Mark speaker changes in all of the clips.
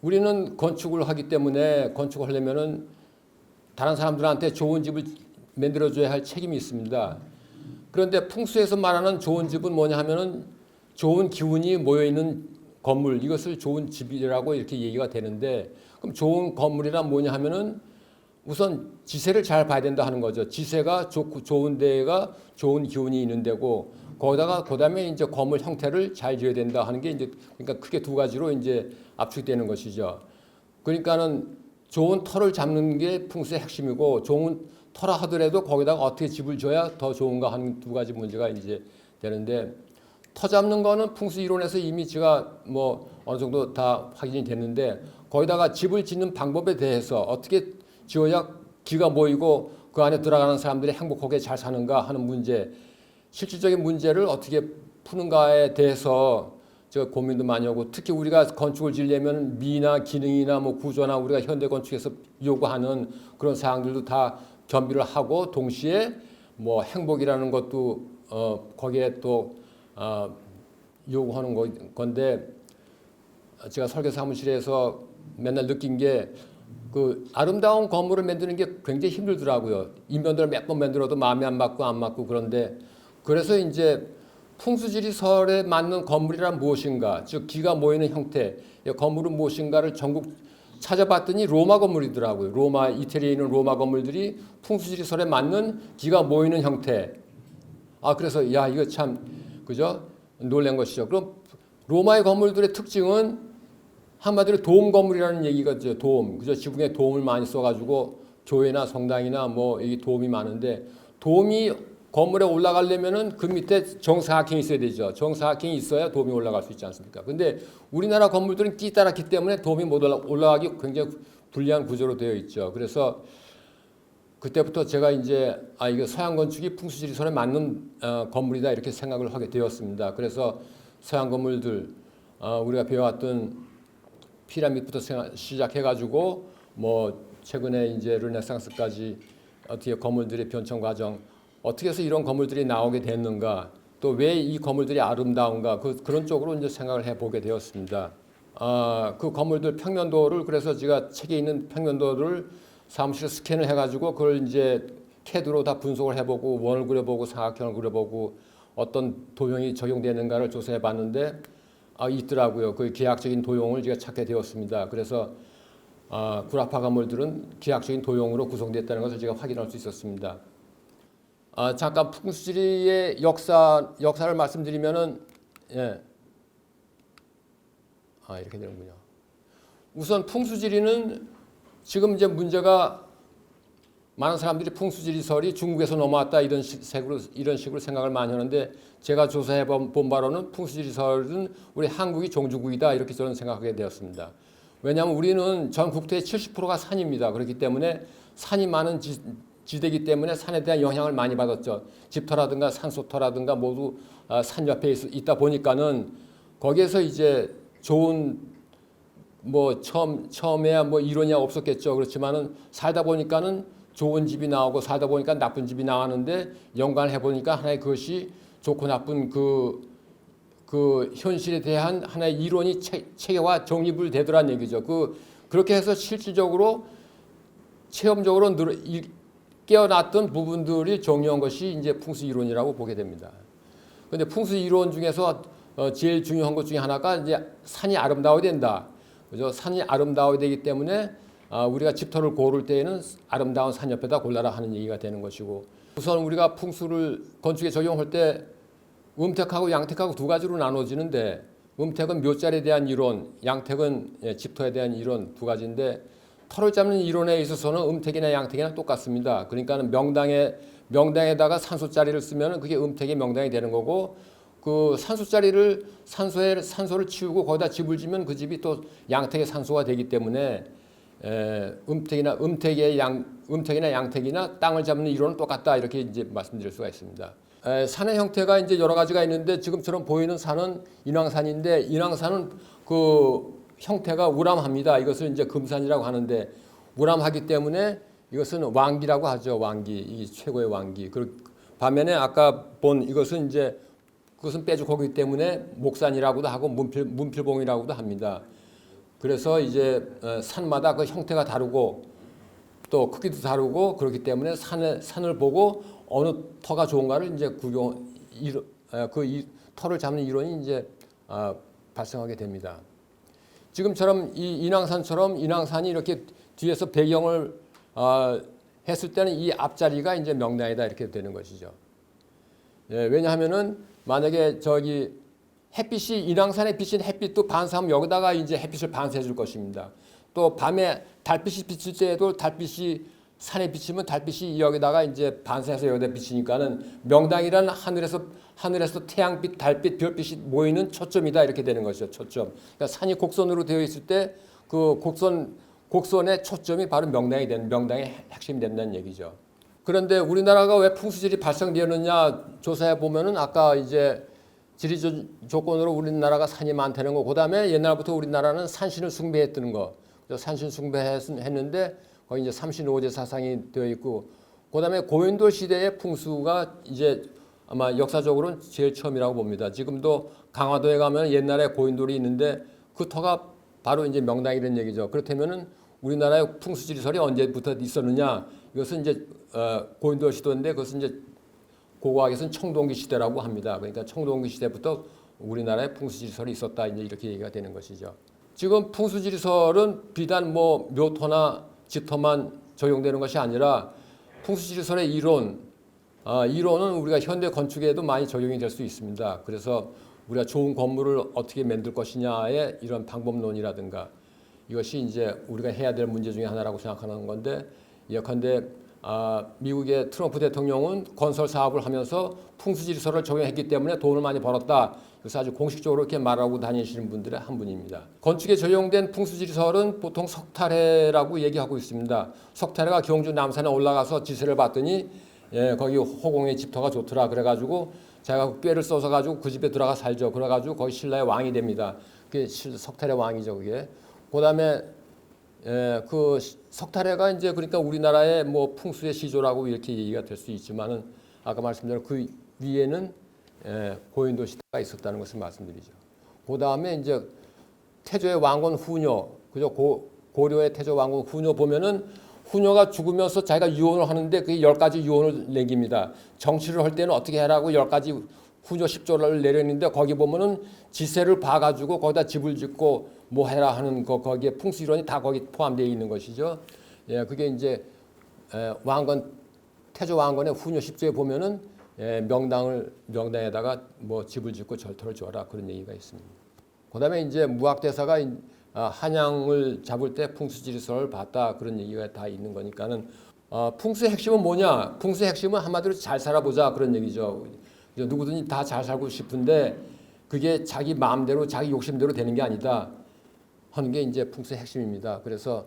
Speaker 1: 우리는 건축을 하기 때문에 건축을 하려면은 다른 사람들한테 좋은 집을 만들어줘야 할 책임이 있습니다. 그런데 풍수에서 말하는 좋은 집은 뭐냐 하면은 좋은 기운이 모여있는 건물, 이것을 좋은 집이라고 이렇게 얘기가 되는데, 그럼 좋은 건물이란 뭐냐 하면은 우선 지세를 잘 봐야 된다 하는 거죠. 지세가 좋고 좋은 데가 좋은 기운이 있는 데고, 거기다가 그다음에 이제 건물 형태를 잘 지어야 된다 하는 게 이제, 그러니까 크게 두 가지로 이제 압축되는 것이죠. 그러니까는 좋은 터를 잡는 게 풍수의 핵심이고, 좋은 터라 하더라도 거기다가 어떻게 집을 지어야 더 좋은가 하는 두 가지 문제가 이제 되는데, 터 잡는 거는 풍수 이론에서 이미 제가 뭐 어느 정도 다 확인이 됐는데, 거기다가 집을 짓는 방법에 대해서 어떻게 지어야 기가 모이고 그 안에 들어가는 사람들이 행복하게 잘 사는가 하는 문제, 실질적인 문제를 어떻게 푸는가에 대해서 제가 고민도 많이 하고, 특히 우리가 건축을 지으려면 미나 기능이나 뭐 구조나 우리가 현대 건축에서 요구하는 그런 사항들도 다 겸비를 하고, 동시에 뭐 행복이라는 것도 거기에 또 요구하는 건데, 제가 설계 사무실에서 맨날 느낀 게 그 아름다운 건물을 만드는 게 굉장히 힘들더라고요. 인면들을 몇 번 만들어도 마음에 안 맞고 그런데, 그래서 이제 풍수지리설에 맞는 건물이란 무엇인가, 즉 기가 모이는 형태, 건물은 무엇인가를 전국 찾아봤더니 로마 건물이더라고요. 로마, 이태리에 있는 로마 건물들이 풍수지리설에 맞는 기가 모이는 형태. 그래서 야, 이거 참 그죠? 놀란 것이죠. 그럼 로마의 건물들의 특징은 한마디로 도움 건물이라는 얘기가죠. 도움. 그죠? 지붕에 도움을 많이 써가지고 교회나 성당이나 뭐 이 도움이 많은데, 도움이 건물에 올라가려면은 그 밑에 정사각형이 있어야 되죠. 정사각형이 있어야 도움이 올라갈 수 있지 않습니까? 근데 우리나라 건물들은 끼따랗기 때문에 도움이 못 올라가기 굉장히 불리한 구조로 되어 있죠. 그래서 그때부터 제가 이제 이거 서양 건축이 풍수지리설에 맞는 건물이다 이렇게 생각을 하게 되었습니다. 그래서 서양 건물들 우리가 배워왔던 피라미드부터 시작해가지고 뭐 최근에 이제 르네상스까지 어떻게 건물들의 변천 과정, 어떻게 해서 이런 건물들이 나오게 됐는가, 또 왜 이 건물들이 아름다운가, 그런 쪽으로 이제 생각을 해보게 되었습니다. 그 건물들 평면도를, 그래서 제가 책에 있는 평면도를 사무실에 스캔을 해가지고 그걸 이제 CAD로 다 분석을 해보고 원을 그려보고 사각형을 그려보고 어떤 도형이 적용되는가를 조사해봤는데 있더라고요. 그 기하학적인 도형을 제가 찾게 되었습니다. 그래서 구라파 건물들은 기하학적인 도형으로 구성됐다는 것을 제가 확인할 수 있었습니다. 잠깐 풍수지리의 역사를 말씀드리면은, 예. 이렇게 되는군요. 우선 풍수지리는 지금 이제 문제가, 많은 사람들이 풍수지리설이 중국에서 넘어왔다 이런 식으로 생각을 많이 하는데, 제가 조사해 본 바로는 풍수지리설은 우리 한국이 종주국이다 이렇게 저는 생각하게 되었습니다. 왜냐하면 우리는 전 국토의 70%가 산입니다. 그렇기 때문에 산이 많은 지대이기 때문에 산에 대한 영향을 많이 받았죠. 집터라든가 산소터라든가 모두 산 옆에 있다 보니까는 거기에서 이제 좋은 뭐 처음에야 뭐 이론이 없었겠죠. 그렇지만은 살다 보니까는 좋은 집이 나오고 살다 보니까 나쁜 집이 나왔는데, 연관을 해보니까 하나의 그것이 좋고 나쁜 그 현실에 대한 하나의 이론이 체계화 정립을 되더란 얘기죠. 그렇게 해서 실질적으로 체험적으로 깨어났던 부분들이 정리한 것이 이제 풍수 이론이라고 보게 됩니다. 그런데 풍수 이론 중에서 제일 중요한 것 중에 하나가 이제 산이 아름다워야 된다. 그죠? 산이 아름다워야 되기 때문에 우리가 집터를 고를 때에는 아름다운 산 옆에다 골라라 하는 얘기가 되는 것이고, 우선 우리가 풍수를 건축에 적용할 때 음택하고 양택하고 두 가지로 나눠지는데, 음택은 묘자리에 대한 이론, 양택은 집터에 대한 이론 두 가지인데, 터를 잡는 이론에 있어서는 음택이나 양택이나 똑같습니다. 그러니까 명당에다가 산소자리를 쓰면 그게 음택이 명당이 되는 거고, 그 산소자리를 산소를 치우고 거기다 집을 지면 그 집이 또 양택의 산소가 되기 때문에 음택이나 양택이나 땅을 잡는 이론은 똑같다 이렇게 이제 말씀드릴 수가 있습니다. 산의 형태가 이제 여러 가지가 있는데, 지금처럼 보이는 산은 인왕산인데, 인왕산은 그 형태가 우람합니다. 이것을 이제 금산이라고 하는데, 우람하기 때문에 이것은 왕기라고 하죠. 왕기, 이 최고의 왕기. 그 반면에 아까 본 이것은 이제 그것은 빼죽하기 때문에 목산이라고도 하고 문필봉이라고도 합니다. 그래서 이제 산마다 그 형태가 다르고 또 크기도 다르고 그렇기 때문에 산을 보고 어느 터가 좋은가를 이제 터를 잡는 이론이 이제 발생하게 됩니다. 지금처럼 이 인왕산처럼 인왕산이 이렇게 뒤에서 배경을 했을 때는 이 앞자리가 이제 명당이다 이렇게 되는 것이죠. 예, 왜냐하면은 만약에 저기 햇빛이 인왕산에 비친 햇빛도 반사하면 여기다가 이제 햇빛을 반사해 줄 것입니다. 또 밤에 달빛이 비칠 때에도 달빛이 산에 비치면 달빛이 여기다가 이제 반사해서 여기다 비치니까는 명당이라는 하늘에서 태양빛, 달빛, 별빛이 모이는 초점이다 이렇게 되는 것이죠. 초점. 그러니까 산이 곡선으로 되어 있을 때 그 곡선의 초점이 바로 명당의 핵심이 된다는 얘기죠. 그런데 우리나라가 왜 풍수지리 발생되었느냐 조사해 보면은 아까 이제 지리 조건으로 우리나라가 산이 많다는 거, 그다음에 옛날부터 우리나라는 산신을 숭배했던 거, 산신 숭배했는데 거기 이제 삼신오제 사상이 되어 있고, 그다음에 고인돌 시대의 풍수가 이제 아마 역사적으로는 제일 처음이라고 봅니다. 지금도 강화도에 가면 옛날에 고인돌이 있는데 그 터가 바로 이제 명당이라는 얘기죠. 그렇다면은 우리나라의 풍수지리설이 언제부터 있었느냐? 이것은 이제 고인돌 시도인데 그것은 이제 고고학에서는 청동기 시대라고 합니다. 그러니까 청동기 시대부터 우리나라에 풍수지리설이 있었다 이제 이렇게 얘기가 되는 것이죠. 지금 풍수지리설은 비단 뭐 묘토나 지토만 적용되는 것이 아니라 풍수지리설의 이론은 우리가 현대 건축에도 많이 적용이 될 수 있습니다. 그래서 우리가 좋은 건물을 어떻게 만들 것이냐의 이런 방법론이라든가 이것이 이제 우리가 해야 될 문제 중에 하나라고 생각하는 건데, 예컨대 미국의 트럼프 대통령은 건설 사업을 하면서 풍수지리설을 적용했기 때문에 돈을 많이 벌었다. 그래서 아주 공식적으로 이렇게 말하고 다니시는 분들의 한 분입니다. 건축에 적용된 풍수지리설은 보통 석탈해라고 얘기하고 있습니다. 석탈해가 경주 남산에 올라가서 지세를 봤더니 거기 호공의 집터가 좋더라. 그래가지고 자기가 꾀를 써서 가지고 그 집에 들어가 살죠. 그래가지고 거기 신라의 왕이 됩니다. 그게 석탈의 왕이죠, 그게. 그다음에 그 석탈해가 이제 그러니까 우리나라의 뭐 풍수의 시조라고 이렇게 얘기가 될 수 있지만은 아까 말씀드린 그 위에는 고인돌 시대가 있었다는 것을 말씀드리죠. 그다음에 이제 태조의 왕건 후녀, 그죠? 고려의 태조 왕건 후녀 보면은 후녀가 죽으면서 자기가 유언을 하는데 그게 10가지 유언을 내깁니다. 정치를 할 때는 어떻게 해라고 10가지 후녀 10조를 내렸는데 거기 보면은 지세를 봐가지고 거기다 집을 짓고 뭐 해라 하는 거기에 풍수 이론이 다 거기 포함되어 있는 것이죠. 예, 그게 이제 왕건 태조 왕건의 후녀 10조에 보면은 명당에다가 뭐 집을 짓고 절터를 줘라 그런 얘기가 있습니다. 그다음에 이제 무학대사가 한양을 잡을 때 풍수지리설을 봤다 그런 얘기가 다 있는 거니까는 풍수의 핵심은 뭐냐? 풍수의 핵심은 한마디로 잘 살아보자 그런 얘기죠. 누구든지 다 잘 살고 싶은데 그게 자기 마음대로 자기 욕심대로 되는 게 아니다 하는 게 이제 풍수의 핵심입니다. 그래서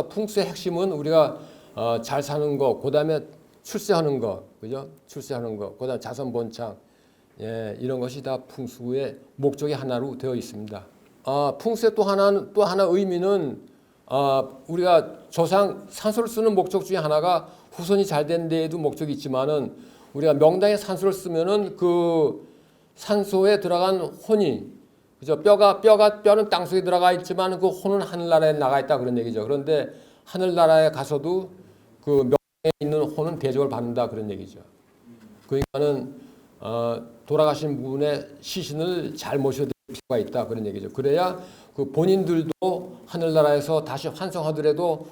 Speaker 1: 풍수의 핵심은 우리가 잘 사는 거, 그다음에 출세하는 거, 그죠? 출세하는 거, 그다음 자선 번창, 이런 것이 다 풍수의 목적의 하나로 되어 있습니다. 풍수의 또 하나 의미는 우리가 조상 산소를 쓰는 목적 중에 하나가 후손이 잘 된 데에도 목적이 있지만은 우리가 명당에 산소를 쓰면은 그 산소에 들어간 혼이, 그죠? 뼈는 땅 속에 들어가 있지만 그 혼은 하늘나라에 나가 있다 그런 얘기죠. 그런데 하늘나라에 가서도 그 명당에 있는 혼은 대접을 받는다 그런 얘기죠. 그러니까는 돌아가신 분의 시신을 잘 모셔야 될 필요가 있다 그런 얘기죠. 그래야 그 본인들도 하늘나라에서 다시 환생하더라도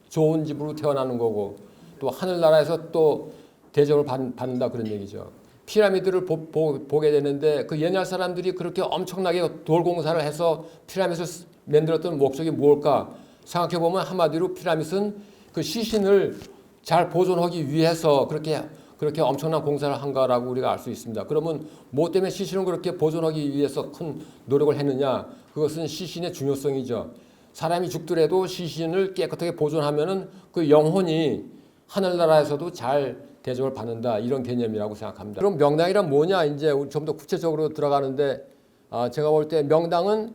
Speaker 1: 좋은 집으로 태어나는 거고 또 하늘나라에서 또 대접을 받는다 그런 얘기죠. 피라미드를 보게 되는데 그 옛날 사람들이 그렇게 엄청나게 돌 공사를 해서 피라미드를 만들었던 목적이 뭘까 생각해 보면 한마디로 피라미드는 그 시신을 잘 보존하기 위해서 그렇게 엄청난 공사를 한 거라고 우리가 알 수 있습니다. 그러면 뭐 때문에 시신을 그렇게 보존하기 위해서 큰 노력을 했느냐? 그것은 시신의 중요성이죠. 사람이 죽더라도 시신을 깨끗하게 보존하면은 그 영혼이 하늘나라에서도 잘 대접을 받는다 이런 개념이라고 생각합니다. 그럼 명당이란 뭐냐? 이제 좀 더 구체적으로 들어가는데 제가 볼 때 명당은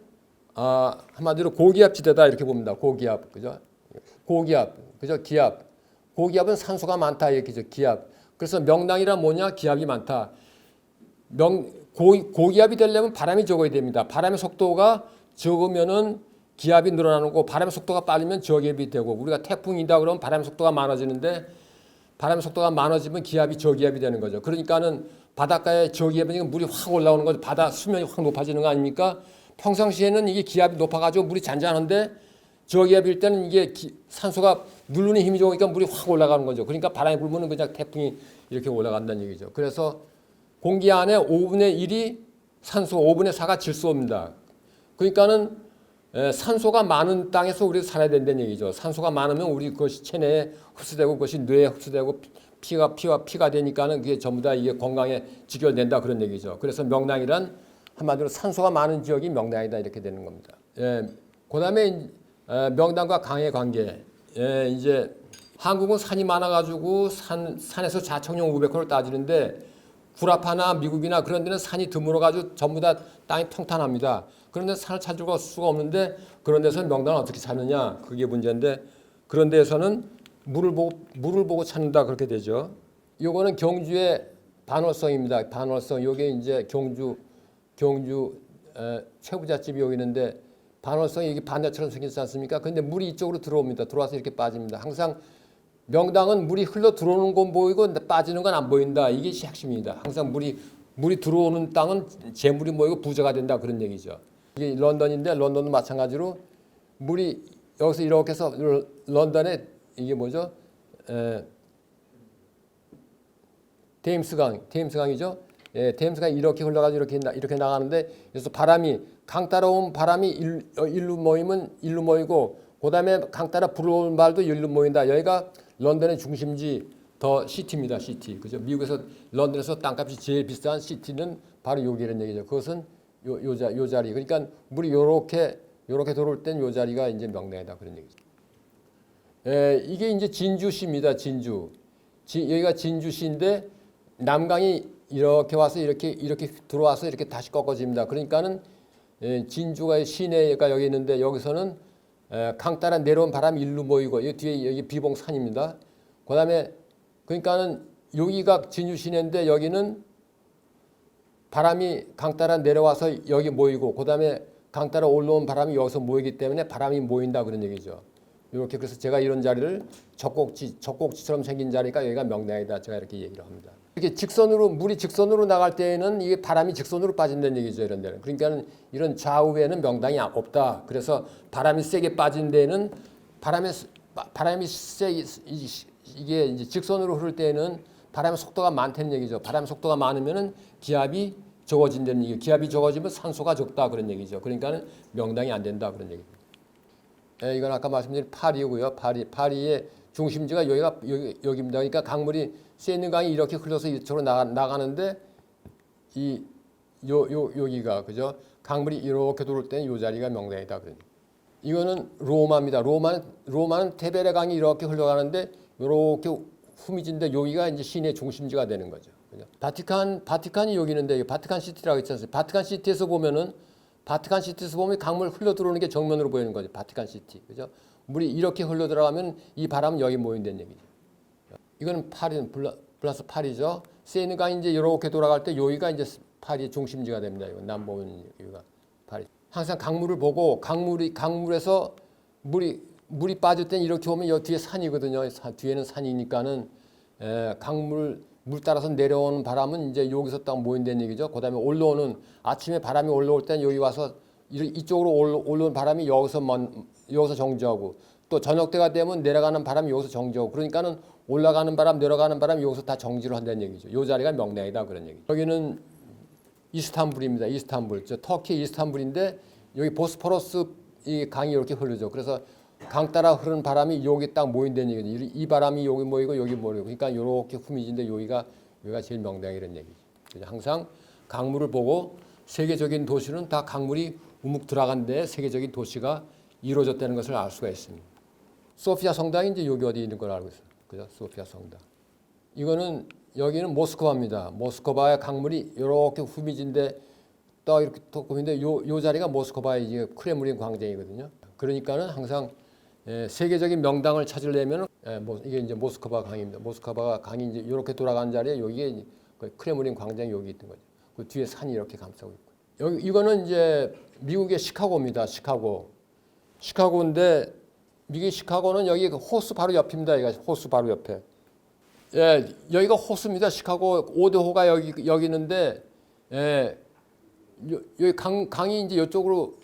Speaker 1: 한마디로 고기압 지대다 이렇게 봅니다. 고기압, 그죠? 고기압, 그죠? 기압. 고기압은 산소가 많다 이렇게죠. 기압. 그래서 명당이란 뭐냐? 기압이 많다. 고기압이 되려면 바람이 적어야 됩니다. 바람의 속도가 적으면은 기압이 늘어나는 거 바람의 속도가 빠르면 저기압이 되고 우리가 태풍이다 그러면 바람의 속도가 많아지는데 바람의 속도가 많아지면 기압이 저기압이 되는 거죠. 그러니까는 바닷가에 저기압이니까 물이 확 올라오는 거죠. 바다 수면이 확 높아지는 거 아닙니까? 평상시에는 이게 기압이 높아가지고 물이 잔잔한데 저기압일 때는 이게 산소가 누르는 힘이 좋으니까 물이 확 올라가는 거죠. 그러니까 바람이 불면 그냥 태풍이 이렇게 올라간다는 얘기죠. 그래서 공기 안에 5분의 1이 산소, 5분의 4가 질소입니다. 그러니까는 산소가 많은 땅에서 우리가 살아야 된다는 얘기죠. 산소가 많으면 우리 그것이 체내에 흡수되고 그것이 뇌에 흡수되고 피가 되니까는 그게 전부 다 이게 건강에 직결된다 그런 얘기죠. 그래서 명랑이란 한마디로 산소가 많은 지역이 명랑이다 이렇게 되는 겁니다. 그다음에 명랑과 강의 관계. 이제 한국은 산이 많아가지고 산에서 자청용 500호를 따지는데 구라파나 미국이나 그런 데는 산이 드물어가지고 전부 다 땅이 평탄합니다. 그런데 산을 찾을 수가 없는데 그런 데서는 명당을 어떻게 찾느냐 그게 문제인데 그런 데에서는 물을 보고 찾는다 그렇게 되죠. 요거는 경주의 반월성입니다. 반월성 요게 이제 경주 최부잣집이 여기 있는데 반월성이 이게 반대처럼 생기지 않습니까? 근데 물이 이쪽으로 들어옵니다. 들어와서 이렇게 빠집니다. 항상 명당은 물이 흘러 들어오는 건 보이고 빠지는 건 안 보인다. 이게 핵심입니다. 항상 물이 들어오는 땅은 재물이 모이고 부자가 된다 그런 얘기죠. 이게 런던인데 런던도 마찬가지로 물이 여기서 이렇게 해서 런던에 이게 뭐죠? 테임스강이죠. 테임스강이 이렇게 흘러가지고 이렇게 나가는데 그래서 강 따라온 바람이 일로 모이면 일로 모이고 그다음에 강 따라 불어오는 발도 일로 모인다. 여기가 런던의 중심지 더 시티입니다. 시티. 그죠? 미국에서 런던에서 땅값이 제일 비싼 시티는 바로 여기라는 얘기죠. 그것은 요 자리. 그러니까 물이 요렇게 들어올 땐 요 자리가 이제 명랑이다 그런 얘기죠. 이게 이제 진주시입니다. 진주. 여기가 진주시인데 남강이 이렇게 와서 이렇게 들어와서 이렇게 다시 꺾어집니다. 그러니까는 진주가 시내가 여기 있는데 여기서는 강 따라 내려온 바람이 일로 모이고 이 뒤에 여기 비봉산입니다. 그다음에 그러니까는 여기가 진주 시내인데 여기는 바람이 강 따라 내려와서 여기 모이고 그다음에 강 따라 올라온 바람이 여기서 모이기 때문에 바람이 모인다 그런 얘기죠. 이렇게 그래서 제가 이런 자리를 젖꼭지처럼 생긴 자리가 여기가 명랑이다. 제가 이렇게 얘기를 합니다. 이렇게 물이 직선으로 나갈 때에는 이게 바람이 직선으로 빠진다는 얘기죠. 이런 데는. 그러니까 이런 좌우에는 명당이 없다. 그래서 바람이 세게 빠진 데는 바람이 세게 이게 이제 직선으로 흐를 때에는 바람의 속도가 많다는 얘기죠. 바람의 속도가 많으면은 기압이 적어진다는 얘기. 기압이 적어지면 산소가 적다 그런 얘기죠. 그러니까는 명당이 안 된다 그런 얘기죠. 이건 아까 말씀드린 파리고요. 파리의 중심지가 여기입니다. 그러니까 강물이 세있는 강이 이렇게 흘러서 이쪽으로 나가는데 여기가 그죠? 강물이 이렇게 돌을 때는 이 자리가 명당이다 그러니. 이거는 로마입니다. 로마는 테베레 강이 이렇게 흘러가는데 이렇게 후미진데 여기가 이제 시내 중심지가 되는 거죠. 그죠? 바티칸이 여기 있는데 바티칸 시티라고 있지 않습니까? 바티칸 시티에서 보면 강물 흘러 들어오는 게 정면으로 보이는 거죠. 바티칸 시티. 그죠? 물이 이렇게 흘러 들어가면 이 바람은 여기 모인다는 얘기죠. 이거는 플러스 파리죠. 세이느 강이 이제 이렇게 돌아갈 때 여기가 이제 파리의 중심지가 됩니다. 이거 남부는 여기가 파리. 항상 강물을 보고 강물에서 물이 빠질 땐 이렇게 오면 여 뒤에 산이거든요. 뒤에는 산이니까는 물 따라서 내려오는 바람은 이제 여기서 딱 모인다는 얘기죠. 그다음에 아침에 바람이 올라올 땐 여기 와서 이쪽으로 올라온 바람이 여기서 정지하고 또 저녁 때가 되면 내려가는 바람이 여기서 정지하고 그러니까는 올라가는 바람 내려가는 바람이 여기서 다 정지를 한다는 얘기죠. 이 자리가 명랑이다 그런 얘기죠. 여기는 이스탄불입니다. 이스탄불. 터키 이스탄불인데 여기 보스포러스 이 강이 이렇게 흐르죠. 그래서 강 따라 흐르는 바람이 여기 딱 모인다는 얘기죠. 이 바람이 여기 모이고 여기 모이고 그러니까 이렇게 후미진데 여기가 제일 명랑이라는 얘기죠. 항상 강물을 보고 세계적인 도시는 다 강물이 우묵 들어간 데 세계적인 도시가 이루어졌다는 것을 알 수가 있습니다. 소피아 성당이 이제 여기 어디 있는 걸 알고 있어요. 그죠? 소피아 성당. 여기는 모스크바입니다. 모스크바의 강물이 이렇게 후미진데 또 이렇게 보이는데 요 자리가 모스크바의 이제 크레므린 광장이거든요. 그러니까는 항상 세계적인 명당을 찾으려면 이게 이제 모스크바 강입니다. 모스크바 강이 이제 이렇게 돌아가는 자리에 여기에 크레므린 광장이 여기 있는 거죠. 그 뒤에 산이 이렇게 감싸고 있고. 이거는 이제 미국의 시카고입니다. 시카고. 시카고인데 이게 시카고는 여기 호수 바로 옆입니다. 여기가 호수 바로 옆에. 예, 여기가 호수입니다. 시카고 5대호가 여기 있는데, 예, 여기 강이 이제 이쪽으로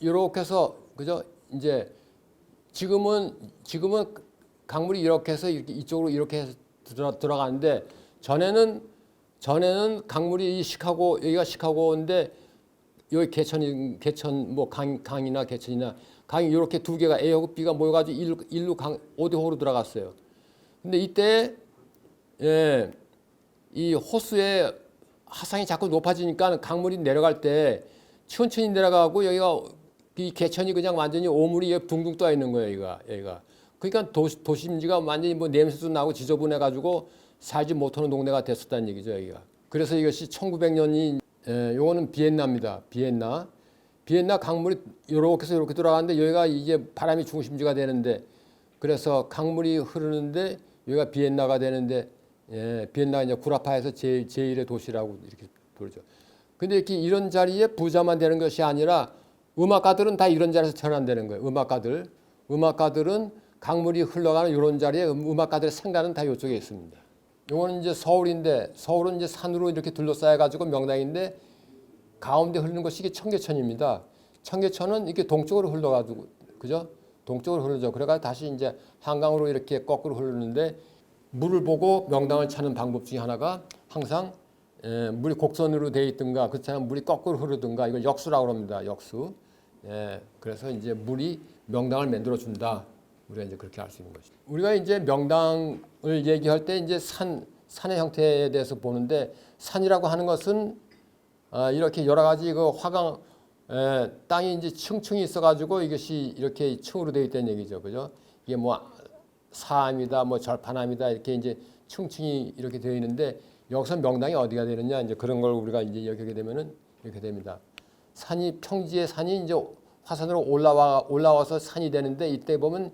Speaker 1: 이렇게 해서 그죠? 이제 지금은 강물이 이렇게 해서 이쪽으로 이렇게 해서 들어가는데 전에는 강물이 이 시카고 여기가 시카고인데 여기 개천 뭐 강이나 개천이나 강이 이렇게 두 개가 A하고 B가 모여가지고 일로 5대호로 들어갔어요. 근데 이때 예, 이 호수의 하상이 자꾸 높아지니까 강물이 내려갈 때 천천히 내려가고 여기가 이 개천이 그냥 완전히 오물이 둥둥 떠 있는 거예요, 여기가. 그러니까 도심지가 완전히 뭐 냄새도 나고 지저분해 가지고 살지 못하는 동네가 됐었다는 얘기죠, 여기가. 그래서 이것이 1900년이 요거는 비엔나입니다. 비엔나 강물이 이렇게 해서 이렇게 들어가는데 여기가 이제 바람이 중심지가 되는데 그래서 강물이 흐르는데 여기가 비엔나가 되는데 비엔나가 이제 구라파에서 제1의 도시라고 이렇게 부르죠. 근데 이렇게 이런 자리에 부자만 되는 것이 아니라 음악가들은 다 이런 자리에서 태어난다는 거예요. 음악가들은 강물이 흘러가는 이런 자리에 음악가들의 생가는 다 이쪽에 있습니다. 이거는 이제 서울인데 서울은 이제 산으로 이렇게 둘러싸여 가지고 명당인데 가운데 흐르는 것이 이게 청계천입니다. 청계천은 이렇게 동쪽으로 흘러가지고 그죠? 동쪽으로 흐르죠. 그래가 다시 이제 한강으로 이렇게 거꾸로 흐르는데 물을 보고 명당을 찾는 방법 중에 하나가 항상 물이 곡선으로 돼 있든가 그렇잖아요. 물이 거꾸로 흐르든가 이걸 역수라고 합니다. 역수. 그래서 이제 물이 명당을 만들어 준다. 우리가 이제 그렇게 알 수 있는 것이죠. 우리가 이제 명당을 얘기할 때 이제 산의 형태에 대해서 보는데 산이라고 하는 것은 이렇게 여러 가지 그 화강 땅이 이제 층층이 있어가지고 이것이 이렇게 층으로 되어 있다는 얘기죠, 그죠? 이게 뭐 사암이다, 뭐 절판암이다 이렇게 이제 층층이 이렇게 되어 있는데 여기서 명당이 어디가 되느냐 이제 그런 걸 우리가 이제 여기게 되면은 이렇게 됩니다. 평지의 산이 이제 화산으로 올라와서 산이 되는데 이때 보면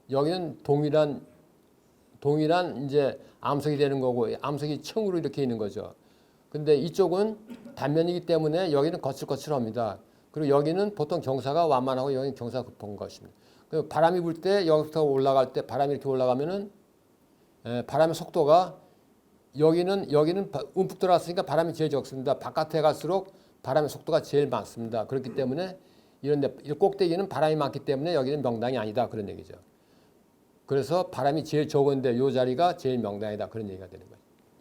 Speaker 1: 여기는 동일한 이제 암석이 되는 거고 암석이 층으로 이렇게 있는 거죠. 근데 이쪽은 단면이기 때문에 여기는 거칠거칠합니다. 그리고 여기는 보통 경사가 완만하고 여기는 경사가 급한 것입니다. 바람이 불 때 여기부터 올라갈 때 바람이 이렇게 올라가면은 바람의 속도가 여기는 움푹 들어갔으니까 바람이 제일 적습니다. 바깥에 갈수록 바람의 속도가 제일 많습니다. 그렇기 때문에 이런데 꼭대기는 바람이 많기 때문에 여기는 명당이 아니다 그런 얘기죠. 그래서 바람이 제일 적은데 이 자리가 제일 명당이다 그런 얘기가 되는 거예요.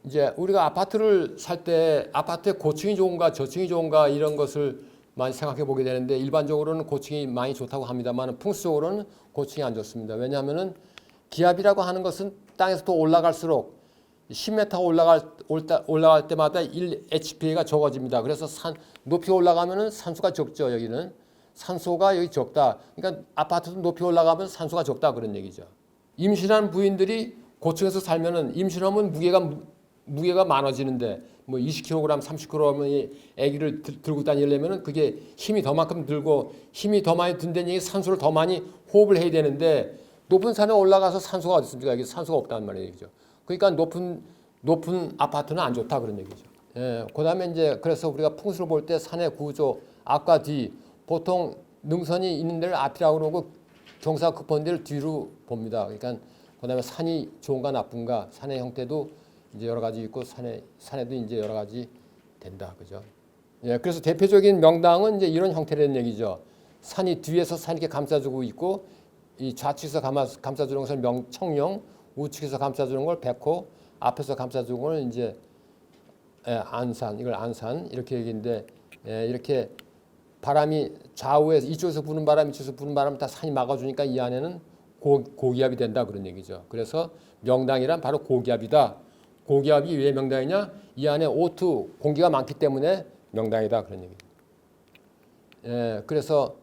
Speaker 1: 이제 우리가 아파트를 살 때 아파트의 고층이 좋은가 저층이 좋은가 이런 것을 많이 생각해 보게 되는데 일반적으로는 고층이 많이 좋다고 합니다만 풍수적으로는 고층이 안 좋습니다. 왜냐하면은 기압이라고 하는 것은 땅에서 더 올라갈수록 10m 올라갈 때마다 1HPA가 적어집니다. 그래서 높이 올라가면은 산소가 적죠. 여기는 산소가 여기 적다. 그러니까 아파트도 높이 올라가면 산소가 적다 그런 얘기죠. 임신한 부인들이 고층에서 살면은 임신하면 무게가 많아지는데 뭐 20kg, 30kg의 아기를 들고 다니려면은 그게 힘이 더만큼 들고 힘이 더 많이 든다는 얘기 산소를 더 많이 호흡을 해야 되는데 높은 산에 올라가서 산소가 어디 있습니까? 여기 산소가 없다는 말이죠. 그러니까 높은 아파트는 안 좋다 그런 얘기죠. 그다음에 이제 그래서 우리가 풍수를 볼 때 산의 구조 앞과 뒤 보통 능선이 있는 데를 앞이라고 그러고 경사가 급한 데를 뒤로 봅니다. 그러니까 그다음에 산이 좋은가 나쁜가 산의 형태도 이제 여러 가지 있고 산에도 이제 여러 가지 된다, 그죠? 그래서 대표적인 명당은 이제 이런 형태라는 얘기죠. 산이 뒤에서 산 이렇게 감싸주고 있고 이 좌측에서 감싸주는 것을 청령, 우측에서 감싸주는 걸 백호, 앞에서 감싸주는 걸 이제 안산, 이걸 안산 이렇게 얘기인데 이렇게 바람이 좌우에서 이쪽에서 부는 바람, 이쪽에서 부는 바람 다 산이 막아주니까 이 안에는 고기압이 된다 그런 얘기죠. 그래서 명당이란 바로 고기압이다. 고기압이 왜 명당이냐? 이 안에 O2 공기가 많기 때문에 명당이다 그런 얘기죠. 그래서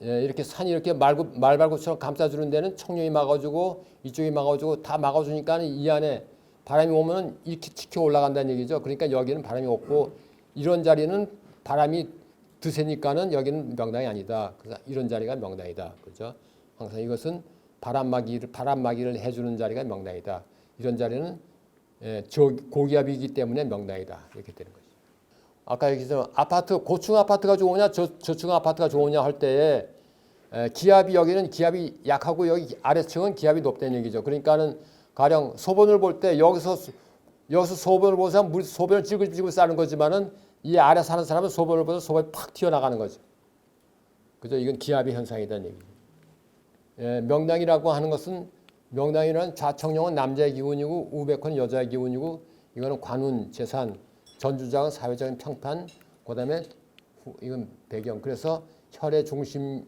Speaker 1: 이렇게 산이 이렇게 말발굽처럼 감싸주는 데는 청룡이 막아주고 이쪽이 막아주고 다 막아주니까 이 안에 바람이 오면 이렇게 치켜 올라간다는 얘기죠. 그러니까 여기는 바람이 없고 이런 자리는 바람이 드세니까는 여기는 명당이 아니다. 그래서 이런 자리가 명당이다. 그렇죠? 항상 이것은 바람막이를 해주는 자리가 명당이다. 이런 자리는 고기압이기 때문에 명당이다. 이렇게 되는 거죠. 아까 얘기했지만 고층 아파트가 좋으냐 저층 아파트가 좋으냐 할 때에 기압이 여기는 기압이 약하고 여기 아래층은 기압이 높다는 얘기죠. 그러니까는 가령 소변을 볼 때 여기서 소변을 보는 사람 물 소변을 찌글찌글 싸는 거지만은 이 아래 사는 사람은 소변을 보면 소변이 팍 튀어나가는 거죠. 그죠? 이건 기압의 현상이라는 얘기죠. 명당이라고 하는 것은 명당이라는 좌청룡은 남자의 기운이고 우백호는 여자의 기운이고 이거는 관운, 재산, 전주작은 사회적인 평판, 그다음에 이건 배경. 그래서 혈의 중심,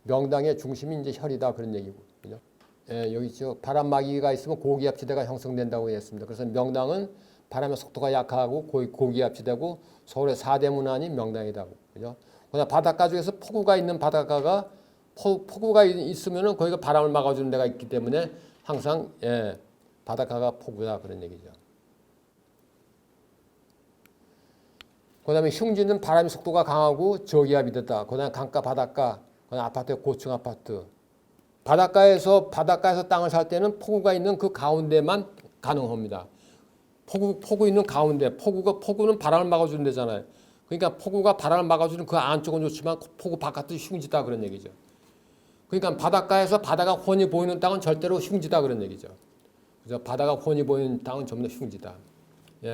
Speaker 1: 명당의 중심이 이제 혈이다 그런 얘기고, 그죠? 여기 있죠. 바람막이가 있으면 고기압지대가 형성된다고 했습니다. 그래서 명당은 바람의 속도가 약하고 고기압지대고 서울의 4대 문안이 명당이다, 그죠? 그다음 바닷가 중에서 폭우가 있는 바닷가가 폭우가 있으면은 거기가 바람을 막아주는 데가 있기 때문에 항상 바닷가가 폭우다 그런 얘기죠. 그다음에 흉지는 바람의 속도가 강하고 저기압이 됐다. 그다음 강가 바닷가, 그다음 아파트 고층 아파트. 바닷가에서 땅을 살 때는 폭우가 있는 그 가운데만 가능합니다. 폭우 있는 가운데 폭우는 바람을 막아주는 데잖아요. 그러니까 폭우가 바람을 막아주는 그 안쪽은 좋지만 폭우 바깥은 흉지다 그런 얘기죠. 그러니까 바닷가에서 바다가 훤히 보이는 땅은 절대로 흉지다 그런 얘기죠. 그래서 바다가 훤히 보이는 땅은 전부 다 흉지다.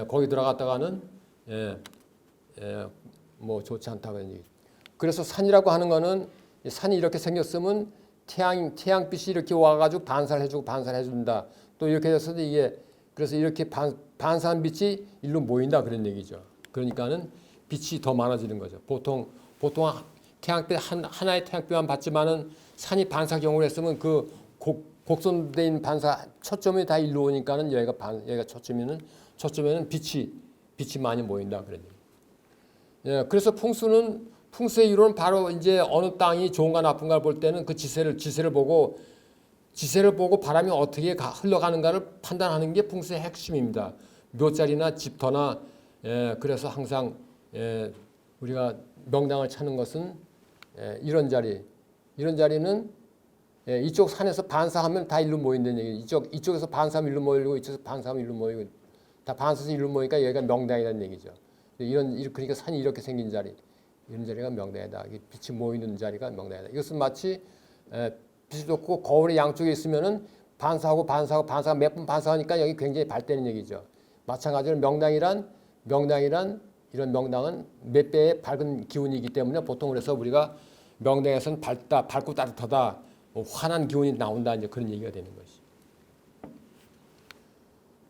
Speaker 1: 거기 들어갔다가는 뭐 좋지 않다 그런 얘기. 그래서 산이라고 하는 거는 산이 이렇게 생겼으면 태양빛이 이렇게 와가지고 반사해준다. 또 이렇게 돼서 이게 그래서 이렇게 반사한 빛이 일로 모인다 그런 얘기죠. 그러니까는 빛이 더 많아지는 거죠. 보통 태양빛 하나의 태양빛만 받지만은 산이 반사 경우를 했으면 그 곡선돼 있는 반사 초점이 다 일로 오니까는 여기가 초점에는 빛이 많이 모인다 그런 얘기. 그래서 풍수의 이론은 바로 이제 어느 땅이 좋은가 나쁜가를 볼 때는 그 지세를 보고 바람이 어떻게 흘러가는가를 판단하는 게 풍수의 핵심입니다. 묘자리나 집터나 그래서 항상 우리가 명당을 찾는 것은 이런 자리는 이쪽 산에서 반사하면 다 일로 모인다는 얘기. 이쪽에서 반사하면 일로 모이고 이쪽에서 반사하면 일로 모이고 다 반사해서 일로 모이니까 여기가 명당이라는 얘기죠. 그러니까 산이 이렇게 생긴 자리, 이런 자리가 명당이다. 빛이 모이는 자리가 명당이다. 이것은 마치 빛이 좋고 거울의 양쪽에 있으면은 반사가 몇 번 반사하니까 여기 굉장히 밝다는 얘기죠. 마찬가지로 명당이란 이런 명당은 몇 배의 밝은 기운이기 때문에 보통 그래서 우리가 명당에서는 밝고 따뜻하다, 환한 기운이 나온다 이제 그런 얘기가 되는 것이.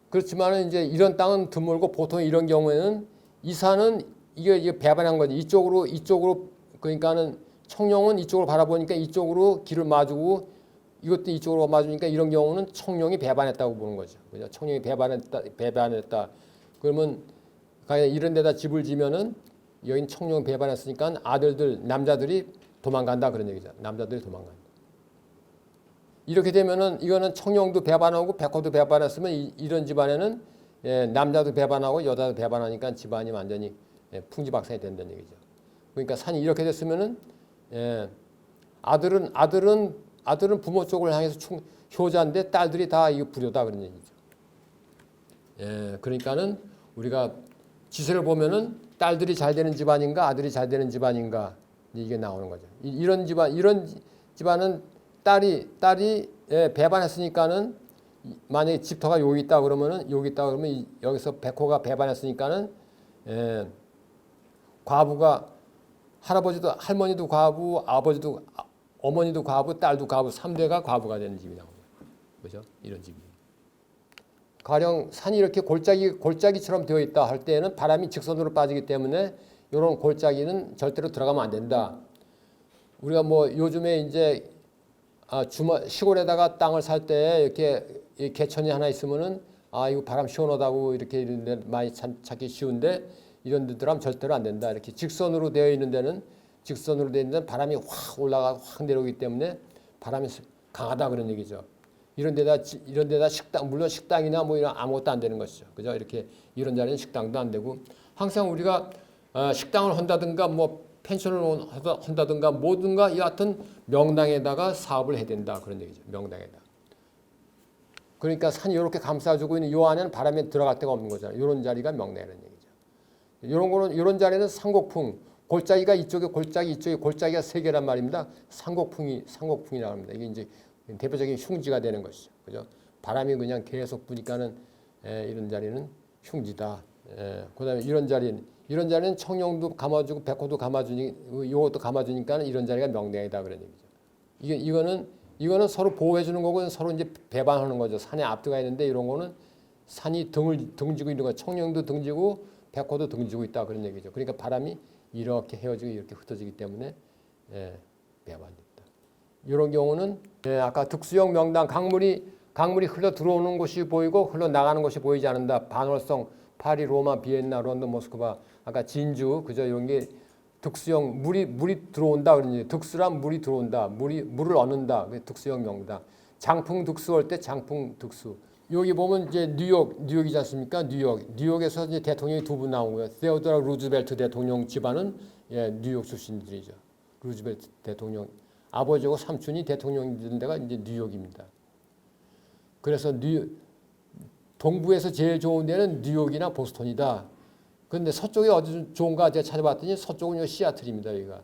Speaker 1: 그렇지만은 이제 이런 땅은 드물고 보통 이런 경우에는 이 산은 이게 배반한 거지. 이쪽으로 그러니까는 청룡은 이쪽으로 바라보니까 이쪽으로 길을 마주고 이것도 이쪽으로 마주니까 이런 경우는 청룡이 배반했다고 보는 거죠. 그죠? 청룡이 배반했다. 그러면 이런 데다 집을 지면은 여긴 청룡 배반했으니까 남자들이 도망간다 그런 얘기죠. 남자들이 도망간다. 이렇게 되면은 이거는 청룡도 배반하고 백호도 배반했으면 이런 집안에는 남자도 배반하고 여자도 배반하니까 집안이 완전히 풍지박산이 된다는 얘기죠. 그러니까 산이 이렇게 됐으면은 아들은 부모 쪽을 향해서 효자인데 딸들이 다 이거 불효다 그런 얘기죠. 그러니까는 우리가 지세를 보면은 딸들이 잘 되는 집안인가 아들이 잘 되는 집안인가 이게 나오는 거죠. 이런 집안은 딸이 배반했으니까는 만약에 집터가 여기 있다 그러면 여기서 백호가 배반했으니까는 과부가 할머니도 과부, 어머니도 과부, 딸도 과부, 3대가 과부가 되는 집이 나옵니다. 그죠? 이런 집이. 가령 산이 이렇게 골짜기처럼 되어 있다 할 때에는 바람이 직선으로 빠지기 때문에 이런 골짜기는 절대로 들어가면 안 된다. 우리가 뭐 요즘에 이제 시골에다가 땅을 살 때 이렇게 개천이 하나 있으면은 이거 바람 시원하다고 이렇게 이런 데 많이 찾기 쉬운데 이런 데들하면 절대로 안 된다. 이렇게 직선으로 되어 있는 데는 바람이 확 올라가고 확 내려오기 때문에 바람이 강하다 그런 얘기죠. 이런 데다 물론 식당이나 뭐 이런 아무것도 안 되는 것이죠. 그죠? 이렇게 이런 자리는 식당도 안 되고 항상 우리가 식당을 한다든가 뭐 펜션을 한다든가 뭐든가 여하튼 명당에다가 사업을 해야 된다 그런 얘기죠. 명당에다. 그러니까 산이 이렇게 감싸주고 있는 요 안에는 바람이 들어갈 데가 없는 거잖아요. 이런 자리가 명당이라는 얘기죠. 이런 자리는 상곡풍, 골짜기가 이쪽에 골짜기 이쪽에 골짜기가 세 개란 말입니다. 상곡풍이라고 합니다. 이게 이제 대표적인 흉지가 되는 것이죠. 그죠? 바람이 그냥 계속 부니까는 이런 자리는 흉지다. 그다음에 이런 자리는 청룡도 감아주고 백호도 감아주니 요것도 감아주니까 이런 자리가 명당이다 그런 얘기죠. 이거는 서로 보호해 주는 거고 서로 이제 배반하는 거죠. 산에 앞뒤가 있는데 이런 거는 산이 등지고 있는 거, 청룡도 등지고 백호도 등지고 있다 그런 얘기죠. 그러니까 바람이 이렇게 헤어지고 이렇게 흩어지기 때문에 배반됩니다. 이런 경우는 아까 득수형 명당 강물이 흘러 들어오는 곳이 보이고 흘러 나가는 곳이 보이지 않는다. 반월성 파리, 로마, 비엔나, 런던, 모스크바, 아까 진주, 그죠? 이런 게 득수형 물이 들어온다 그러니 득수란 물이 들어온다. 물을 얻는다. 득수형 명당. 장풍 득수 할 때 장풍 득수. 여기 보면 이제 뉴욕이지 않습니까? 뉴욕에서 이제 대통령이 두 분 나오고요. 세오도라 루즈벨트 대통령 집안은 뉴욕 출신들이죠. 루즈벨트 대통령 아버지하고 삼촌이 대통령이 된 데가 이제 뉴욕입니다. 그래서 동부에서 제일 좋은 데는 뉴욕이나 보스턴이다. 그런데 서쪽이 어디 좋은가 제가 찾아봤더니 서쪽은 시애틀입니다. 여기가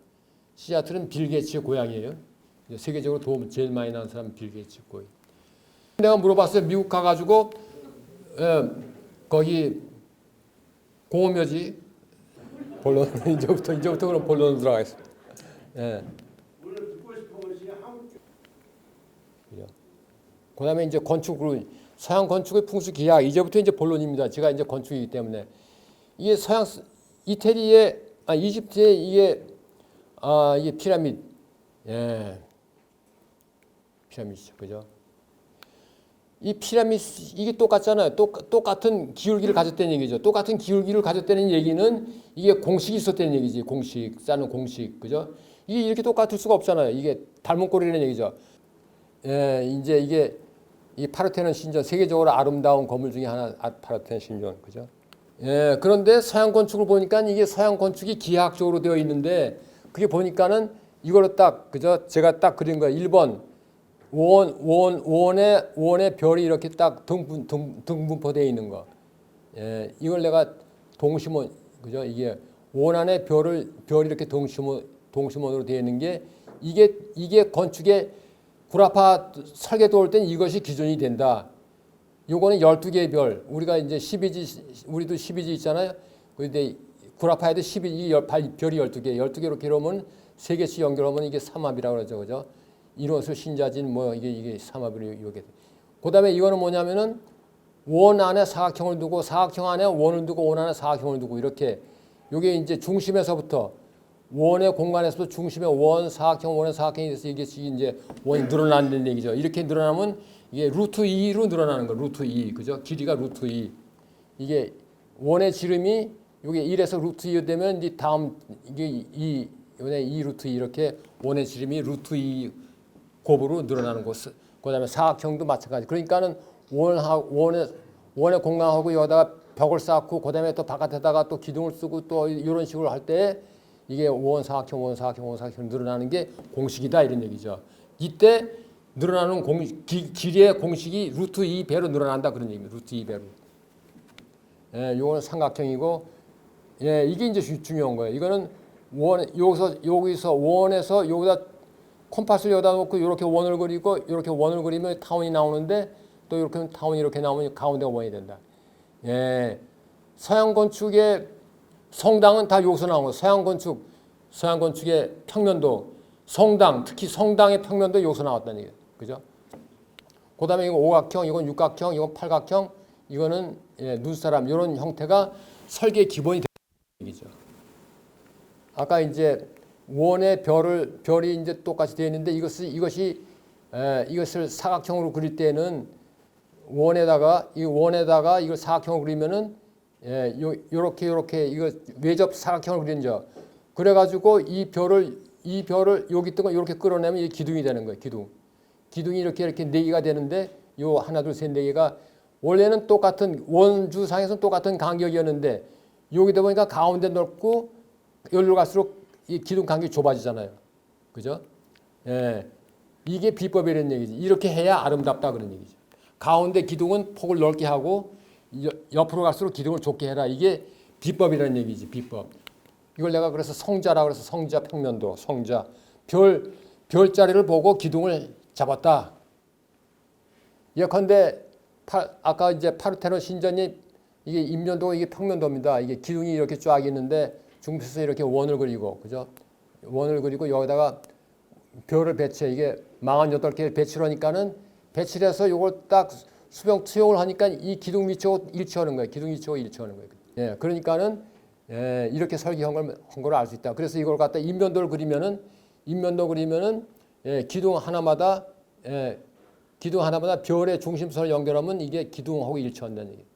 Speaker 1: 시애틀은 빌 게이츠의 고향이에요. 세계적으로 도움 제일 많이 나는 사람은 빌 게이츠 고향. 내가 물어봤어요. 미국 가가지고 거기 공업묘지 본론 이제부터 그럼 본론 들어가겠습니다. 그다음에 이제 건축으로 서양 건축의 풍수 기하 이제부터 이제 본론입니다. 제가 이제 건축이기 때문에 이게 이집트의 이게 피라미드, 피라미드죠, 그죠? 이 피라미드 이게 똑같잖아요. 똑같은 기울기를 가졌다는 얘기죠. 똑같은 기울기를 가졌다는 얘기는 이게 공식이 있었다는 얘기지. 쌓는 공식, 그죠? 이게 이렇게 똑같을 수가 없잖아요. 이게 닮은 꼴이라는 얘기죠. 이제 이게 이 파르테논 신전 세계적으로 아름다운 건물 중에 하나 파르테논 신전, 그죠? 그런데 서양 건축을 보니까 이게 서양 건축이 기하학적으로 되어 있는데 그게 보니까는 이걸로 딱 그죠? 제가 딱 그린 거예요. 1번 원의 별이 이렇게 딱 등분포되어 있는 거. 이걸 내가 동심원 그죠? 이게 원 안에 별이 이렇게 동심원으로 되어 있는 게 이게 건축의 구라파 설계 도울 땐 이것이 기준이 된다. 요거는 12개의 별. 우리가 이제 12지, 우리도 12지 있잖아요. 그런데 구라파에도 별이 12개. 12개 이렇게 이러면 3개씩 연결하면 이게 삼합이라고 그러죠. 그죠? 이로서 신자진 이게 삼합으로 이렇게. 그다음에 이거는 뭐냐면은 원 안에 사각형을 두고 사각형 안에 원을 두고 원 안에 사각형을 두고 이렇게 요게 이제 중심에서부터 원의 공간에서도 중심에 원의 사각형이 돼서 이게 이제 원이 늘어난다는 얘기죠. 이렇게 늘어나면 이게 루트 2로 늘어나는 거. 루트 2. 그죠? 길이가 루트 2. 이게 원의 지름이 요게 1에서 루트 2 되면 이제 다음 이게 2 루트 2 이렇게 원의 지름이 루트 2 곱으로 늘어나는 것. 그다음에 사각형도 마찬가지. 그러니까는 원의 공간하고 여기다가 벽을 쌓고 그다음에 또 바깥에다가 또 기둥을 쓰고 또 이런 식으로 할 때 이게 원사각형 늘어나는 게 공식이다 이런 얘기죠. 이때 늘어나는 길이의 공식이 루트 2배로 늘어난다 그런 얘기입니다. 루트 2배로. 요거는 삼각형이고, 이게 이제 중요한 거예요. 이거는 여기서 원에서 여기다 콤파스를 여기다 놓고 이렇게 원을 그리고 이렇게 원을 그리면 타원이 나오는데 또 이렇게 타원이 이렇게 나오면 가운데가 원이 된다. 서양 건축의 성당은 다 여기서 나온 거예요. 서양 건축의 평면도, 특히 성당의 평면도 여기서 나왔다는 얘기예요. 그죠? 그 다음에 이건 오각형, 이건 육각형, 이건 팔각형, 이거는 눈사람, 이런 형태가 설계의 기본이 되는 얘기죠. 아까 이제 원의 별이 이제 똑같이 되어 있는데 이것을 사각형으로 그릴 때는 원에다가 이걸 사각형으로 그리면은 요렇게 이거 외접 사각형을 그린죠. 그래가지고 이 별을 여기 있던 거 이렇게 끌어내면 이게 기둥이 되는 거예요. 기둥이 이렇게 4개가 되는데 요 하나 둘 셋 4개가 원래는 똑같은 원주상에서는 똑같은 간격이었는데 여기다 보니까 가운데 넓고 여기로 갈수록 이 기둥 간격이 좁아지잖아요. 그죠? 이게 비법이라는 얘기지. 이렇게 해야 아름답다 그런 얘기죠. 가운데 기둥은 폭을 넓게 하고 옆으로 갈수록 기둥을 좁게 해라. 이게 비법이라는 얘기지. 비법. 이걸 내가 그래서 성자라 그래서 성자 평면도, 성자. 별자리를 보고 기둥을 잡았다. 예컨대 아까 이제 파르테논 신전이 이게 인면도고 이게 평면도입니다. 이게 기둥이 이렇게 쫙 있는데 중심에서 이렇게 원을 그리고, 그죠? 원을 그리고 여기다가 별을 배치해. 이게 48개를 배치를 하니까는 배치를 해서 이걸 딱 수용을 하니까 이 기둥 위치하고 일치하는 거예요. 기둥 위치하고 일치하는 거예요. 예, 그러니까는 이렇게 설계한 걸 알 수 있다. 그래서 이걸 갖다 인면도 그리면은 기둥 하나마다 별의 중심선을 연결하면 이게 기둥하고 일치한다는 얘기예요.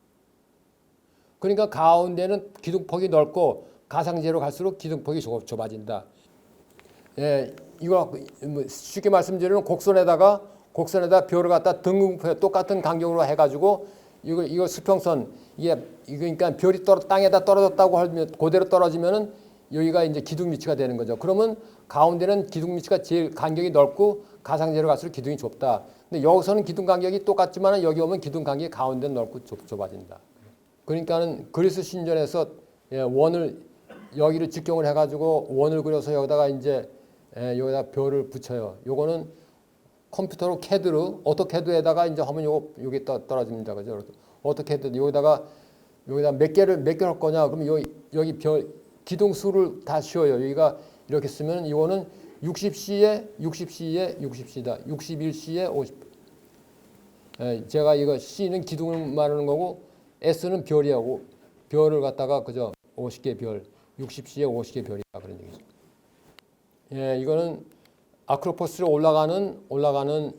Speaker 1: 그러니까 가운데는 기둥폭이 넓고 가상제로 갈수록 기둥폭이 좁아진다. 예, 이거 쉽게 말씀드리면 곡선에다가 별을 갖다 등분포에 똑같은 간격으로 해가지고 이거 수평선 이게 그러니까 별이 땅에다 떨어졌다고 하면 그대로 떨어지면은 여기가 이제 기둥 위치가 되는 거죠. 그러면 가운데는 기둥 위치가 제일 간격이 넓고 가상제로 갈수록 기둥이 좁다. 근데 여기서는 기둥 간격이 똑같지만 여기 오면 기둥 간격이 가운데는 넓고 좁아진다. 그러니까는 그리스 신전에서 원을 여기를 직경을 해가지고 원을 그려서 여기다가 이제 여기다 별을 붙여요. 요거는 컴퓨터로 캐드로 오토캐드에다가 이제 하면 요게 떨어집니다. 그죠? 오토캐드 여기다 몇 개를 할 거냐? 그러면 여기 별 기둥 수를 다 씌워요. 여기가 이렇게 쓰면 이거는 60C에 60C다. 61C에 50. 제가 이거 C는 기둥을 말하는 거고 S는 별이하고 별을 갖다가 그죠? 50개 별. 60C에 50개 별이다 그런 얘기죠. 예, 이거는 아크로포스로 올라가는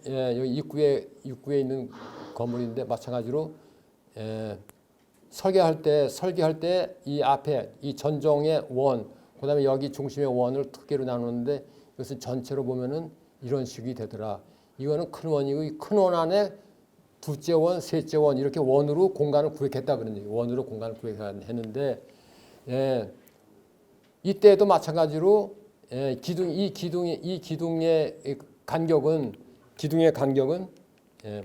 Speaker 1: 여기 입구에 있는 건물인데 마찬가지로 설계할 때 이 앞에 이 전정의 원, 그다음에 여기 중심의 원을 두 개로 나누는데 이것을 전체로 보면은 이런 식이 되더라. 이거는 큰 원이고 이 큰 원 안에 둘째 원, 셋째 원 이렇게 원으로 공간을 구획했다 그런 얘기. 원으로 공간을 구획했는데 이때도 마찬가지로 이 기둥의 간격은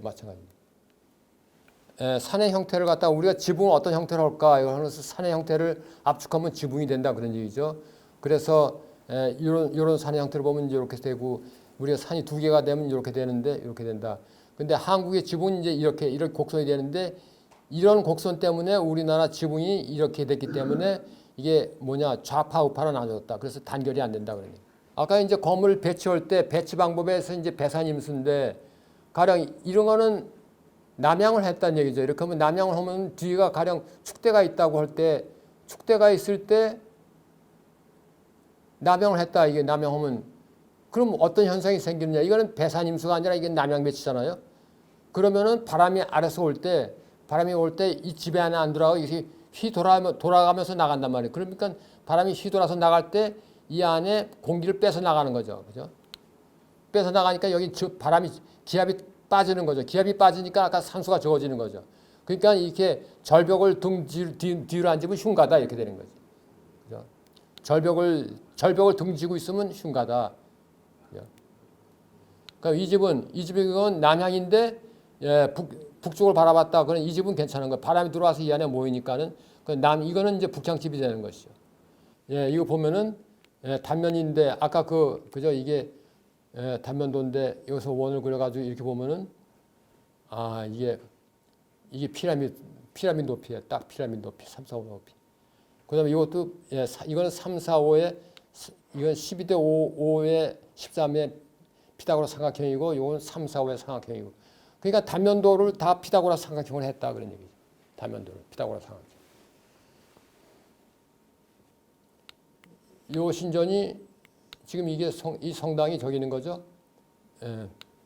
Speaker 1: 마찬가지입니다. 산의 형태를 갖다 우리가 지붕은 어떤 형태로 할까? 그래서 산의 형태를 압축하면 지붕이 된다 그런 얘기죠. 그래서 이런 산의 형태를 보면 이렇게 되고 우리가 산이 두 개가 되면 이렇게 되는데 이렇게 된다. 근데 한국의 지붕은 이제 이렇게 곡선이 되는데 이런 곡선 때문에 우리나라 지붕이 이렇게 됐기 때문에 이게 좌파 우파로 나눠졌다. 그래서 단결이 안 된다 그러니. 아까 이제 건물 배치할 때 배치 방법에서 이제 배산임수인데 가령 이런 거는 남향을 했다는 얘기죠. 이렇게 하면 남향을 하면 뒤가 가령 축대가 있다고 할 때 축대가 있을 때 남향을 했다. 이게 남향하면 그럼 어떤 현상이 생기느냐? 이거는 배산임수가 아니라 이게 남향 배치잖아요. 그러면은 바람이 아래서 올 때 이 집에 안에 안 들어가고 이게 돌아가면서 나간단 말이에요. 그러니까 바람이 휘돌아서 나갈 때 이 안에 공기를 빼서 나가는 거죠. 그죠? 빼서 나가니까 여기 기압이 빠지는 거죠. 기압이 빠지니까 아까 산소가 적어지는 거죠. 그러니까 이렇게 절벽을 뒤로 앉으면 흉가다 이렇게 되는 거죠. 그죠? 절벽을 등지고 있으면 흉가다. 그죠? 그러니까 이 집은 남향인데 북쪽을 바라봤다. 그럼 이 집은 괜찮은 거예요. 바람이 들어와서 이 안에 모이니까는 이거는 이제 북향집이 되는 것이죠. 이거 보면은 단면인데 아까 그죠? 이게 단면도인데 여기서 원을 그려가지고 이렇게 보면은 이게 피라미드 높이에 딱 피라미드 높이 3, 4, 5 높이. 그다음에 이것도 이거는 3, 4, 5에 이건 12대 5에 13의 피타고라 삼각형이고 이건 3, 4, 5의 삼각형이고. 그러니까 단면도를 다 피타고라 삼각형을 했다 그런 얘기죠. 단면도를 피타고라 삼각형. 이 신전이 지금 이 성당이 저기 있는 거죠.